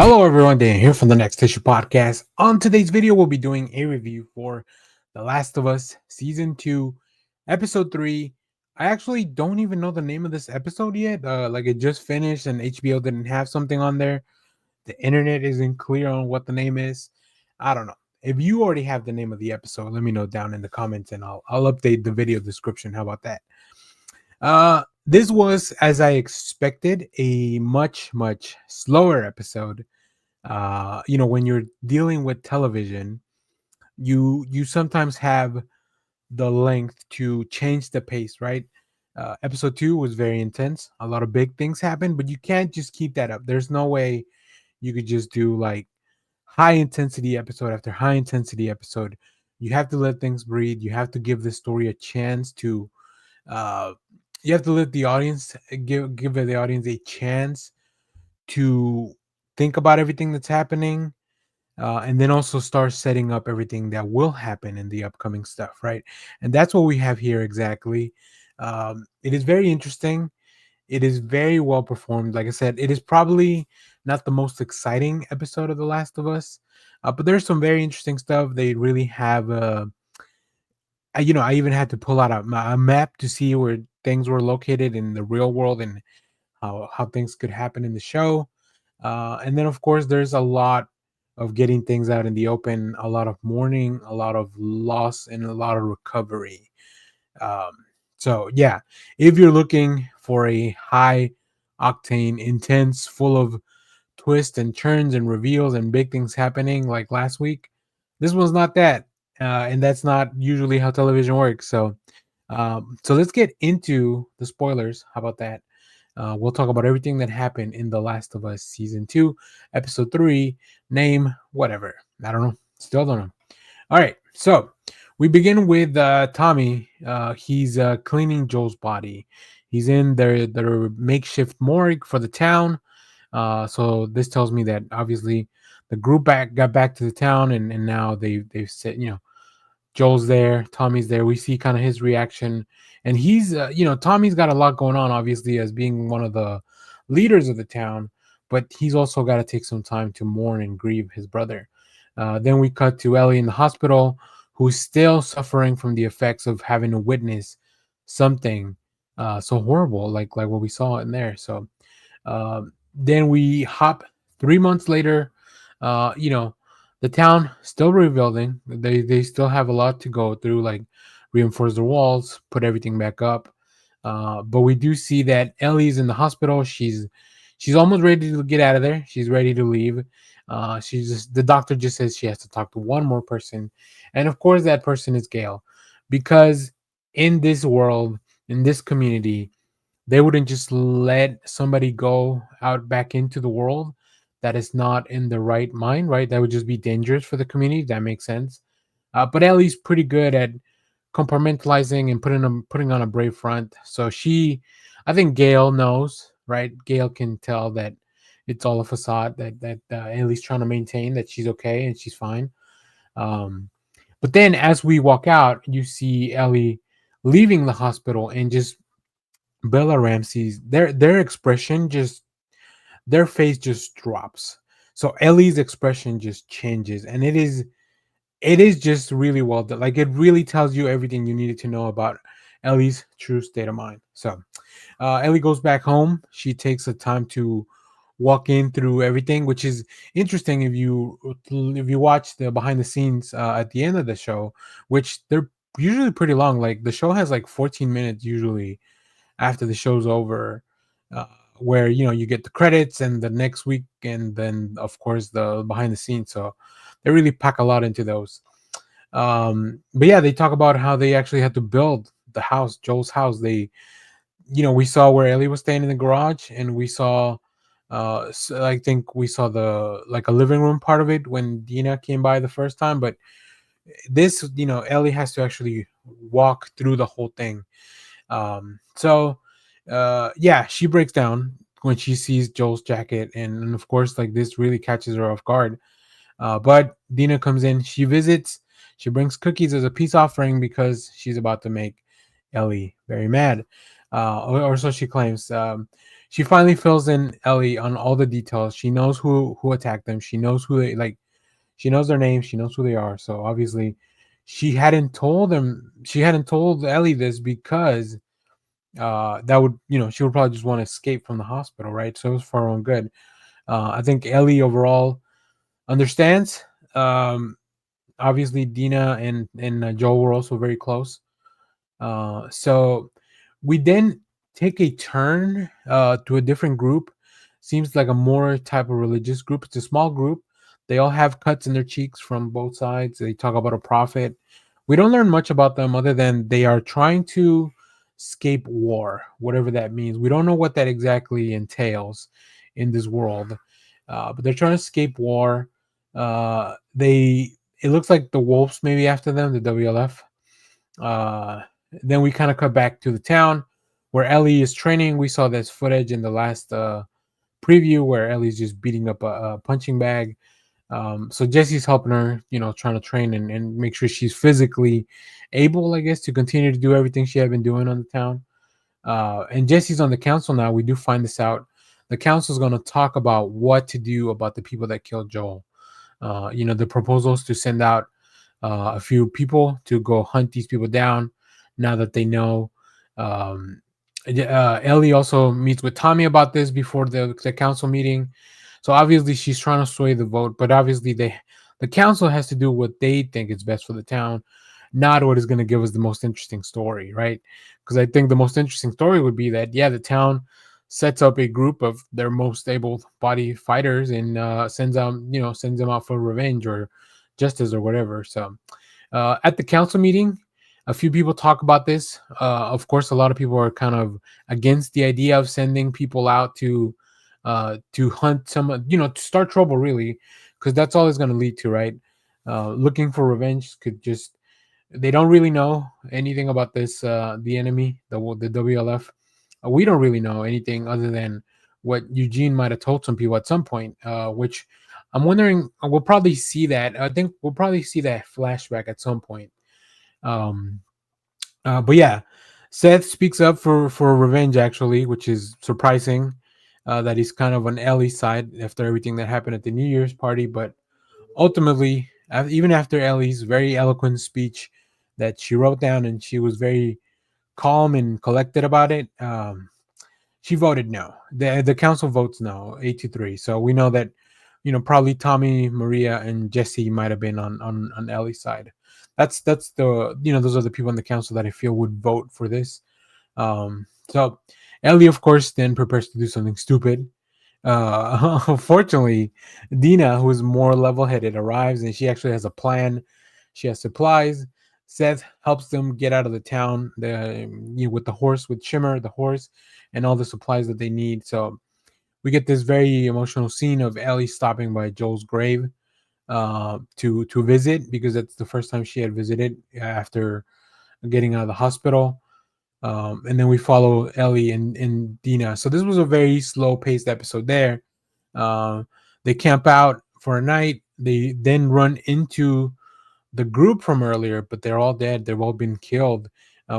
Hello everyone, Dan here from the Next Issue Podcast. On today's video, we'll be doing a review for The Last of Us Season 2, Episode 3. I actually don't even know the name of this episode yet. Like it just finished and HBO didn't have something on there. The internet isn't clear on what the name is. I don't know. If you already have the name of the episode, let me know down in the comments and I'll update the video description. How about that? This was, as I expected, a much slower episode. When you're dealing with television, you sometimes have the length to change the pace, right? Episode 2 was very intense. A lot of big things happened, but you can't just keep that up. There's no way you could just do like high intensity episode after high intensity episode. You have to let things breathe. You have to give the story a chance to uh you have to let the audience give the audience a chance to think about everything that's happening, and then also start setting up everything that will happen in the upcoming stuff, right? And that's what we have here exactly. It is very interesting. It is very well performed. Like I said, it is probably not the most exciting episode of The Last of Us, but there's some very interesting stuff. They really have. I even had to pull out a map to see where things were located in the real world and how things could happen in the show. And then, of course, there's a lot of getting things out in the open, a lot of mourning, a lot of loss, and a lot of recovery. Um, so, yeah, if you're looking for a high octane, intense, full of twists and turns and reveals and big things happening like last week, this one's not that. And that's not usually how television works. So let's get into the spoilers. How about that? We'll talk about everything that happened in The Last of Us Season 2, Episode 3, name, whatever. I don't know. Still don't know. All right. So we begin with Tommy. He's cleaning Joel's body. He's in their makeshift morgue for the town. So this tells me that obviously the group got back to the town, and now they've said, Joel's there, Tommy's there. We see kind of his reaction, and he's Tommy's got a lot going on, obviously, as being one of the leaders of the town, but he's also got to take some time to mourn and grieve his brother. Then we cut to Ellie in the hospital, who's still suffering from the effects of having to witness something so horrible, like what we saw in there. So then we hop 3 months later. The town still rebuilding. They still have a lot to go through, like reinforce the walls, put everything back up. But we do see that Ellie's in the hospital. She's almost ready to get out of there. She's ready to leave. The doctor just says she has to talk to one more person, and of course that person is Gail, because in this world, in this community, they wouldn't just let somebody go out back into the world that is not in the right mind, right? That would just be dangerous for the community. That makes sense. But Ellie's pretty good at compartmentalizing and putting on a brave front. So I think Gail knows, right? Gail can tell that it's all a facade that Ellie's trying to maintain that she's okay and she's fine. Um, but then as we walk out, you see Ellie leaving the hospital and just Bella Ramsey's their expression just their face just drops. So Ellie's expression just changes, and it is just really well done. Like it really tells you everything you needed to know about Ellie's true state of mind. So Ellie goes back home. She takes the time to walk in through everything, which is interesting if you watch the behind the scenes at the end of the show, which they're usually pretty long. Like the show has like 14 minutes usually after the show's over, uh, where you get the credits and the next week, and then of course the behind the scenes. So they really pack a lot into those. But yeah, they talk about how they actually had to build the house, Joel's house. We saw where Ellie was staying in the garage, and we saw. I think we saw the like a living room part of it when Dina came by the first time, but Ellie has to actually walk through the whole thing. Yeah, she breaks down when she sees Joel's jacket, and of course, like this really catches her off guard. But Dina comes in, she visits, she brings cookies as a peace offering because she's about to make Ellie very mad, or so she claims. she finally fills in Ellie on all the details. She knows who attacked them. She knows who they like. She knows their names. She knows who they are. So obviously, She hadn't told Ellie this because that would, she would probably just want to escape from the hospital, right? So it was for her own good. I think Ellie overall understands. Obviously, Dina and Joel were also very close. So we then take a turn to a different group. Seems like a more type of religious group. It's a small group. They all have cuts in their cheeks from both sides. They talk about a prophet. We don't learn much about them other than they are trying to escape war, whatever that means. We don't know what that exactly entails in this world, but they're trying to escape war. They It looks like the wolves maybe after them, the WLF. uh, then we kind of cut back to the town where Ellie is training. We saw this footage in the last preview where Ellie's just beating up a punching bag. So Jesse's helping her, trying to train and make sure she's physically able, I guess, to continue to do everything she had been doing on the town. And Jesse's on the council now. We do find this out. The council is going to talk about what to do about the people that killed Joel. The proposals to send out a few people to go hunt these people down now that they know. Um, Ellie also meets with Tommy about this before the council meeting. So obviously she's trying to sway the vote, but obviously the council has to do what they think is best for the town, not what is going to give us the most interesting story, right? Because I think the most interesting story would be that, yeah, the town sets up a group of their most able body fighters and sends them out for revenge or justice or whatever. So at the council meeting, a few people talk about this. Of course, a lot of people are kind of against the idea of sending people out to hunt some, to start trouble, really, because that's all it's going to lead to, right? Looking for revenge could just, they don't really know anything about this, the enemy, the WLF. We don't really know anything other than what Eugene might have told some people at some point, which I'm wondering. We'll probably see that. I think we'll probably see that flashback at some point. Um, but yeah, Seth speaks up for revenge actually, which is surprising. That he's kind of on Ellie's side after everything that happened at the New Year's party, but ultimately, even after Ellie's very eloquent speech that she wrote down and she was very calm and collected about it, she voted no. The council votes no, 8-3. So we know that, probably Tommy, Maria, and Jesse might have been on Ellie's side. That's the, those are the people in the council that I feel would vote for this. So Ellie, of course, then prepares to do something stupid. Unfortunately, Dina, who is more level-headed, arrives and she actually has a plan. She has supplies. Seth helps them get out of the town, with the horse, with Shimmer, the horse, and all the supplies that they need. So we get this very emotional scene of Ellie stopping by Joel's grave to visit, because that's the first time she had visited after getting out of the hospital. And then we follow Ellie and Dina. So this was a very slow paced episode there. Uh, they camp out for a night. They then run into the group from earlier, but they're all dead. They've all been killed.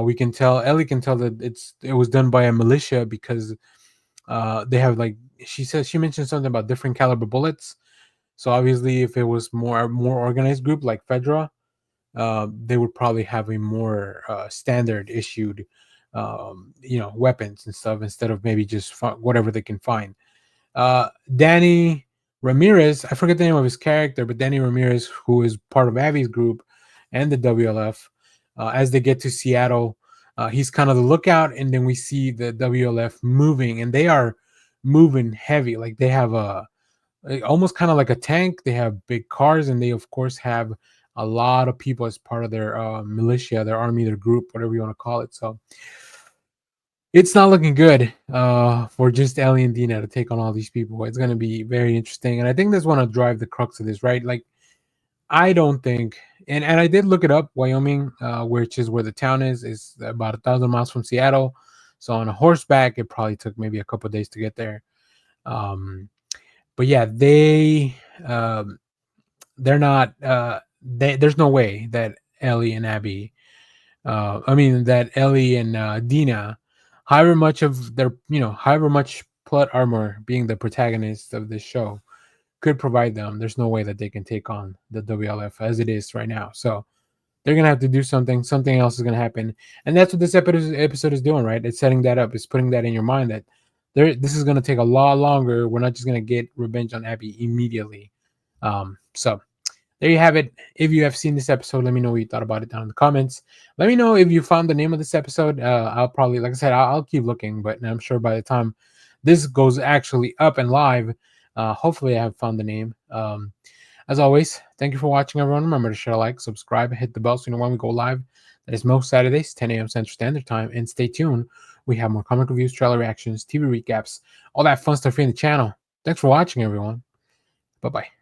We can tell, Ellie can tell that it was done by a militia because they have, like, she mentioned something about different caliber bullets. So obviously, if it was more organized group like Fedra, they would probably have a more standard issued, weapons and stuff, instead of maybe just whatever they can find. Danny Ramirez, I forget the name of his character, but Danny Ramirez, who is part of Abby's group and the WLF, as they get to Seattle, he's kind of the lookout, and then we see the WLF moving, and they are moving heavy. Like they have almost kind of like a tank. They have big cars, and they of course have a lot of people as part of their militia, their army, their group, whatever you want to call it. So it's not looking good for just Ellie and Dina to take on all these people. It's going to be very interesting, and I think that's going to drive the crux of this, right? Like, I don't think, and I did look it up. Wyoming, which is where the town is about 1,000 miles from Seattle. So on a horseback, it probably took maybe a couple of days to get there. Um, but yeah, um, they're not. There's no way that Ellie and Abby, that Ellie and Dina, however much plot armor, being the protagonist of this show, could provide them, there's no way that they can take on the WLF as it is right now. So they're gonna have to do something. Something else is gonna happen, and that's what this episode is doing, right? It's setting that up. It's putting that in your mind that this is gonna take a lot longer. We're not just gonna get revenge on Abby immediately. So there you have it. If you have seen this episode, let me know what you thought about it down in the comments. Let me know if you found the name of this episode. I'll probably, like I said, I'll keep looking, but I'm sure by the time this goes actually up and live, hopefully I have found the name. As always, thank you for watching, everyone. Remember to share, like, subscribe, and hit the bell so you know when we go live. That is most Saturdays, 10 a.m. Central Standard Time. And stay tuned. We have more comic reviews, trailer reactions, TV recaps, all that fun stuff here in the channel. Thanks for watching, everyone. Bye-bye.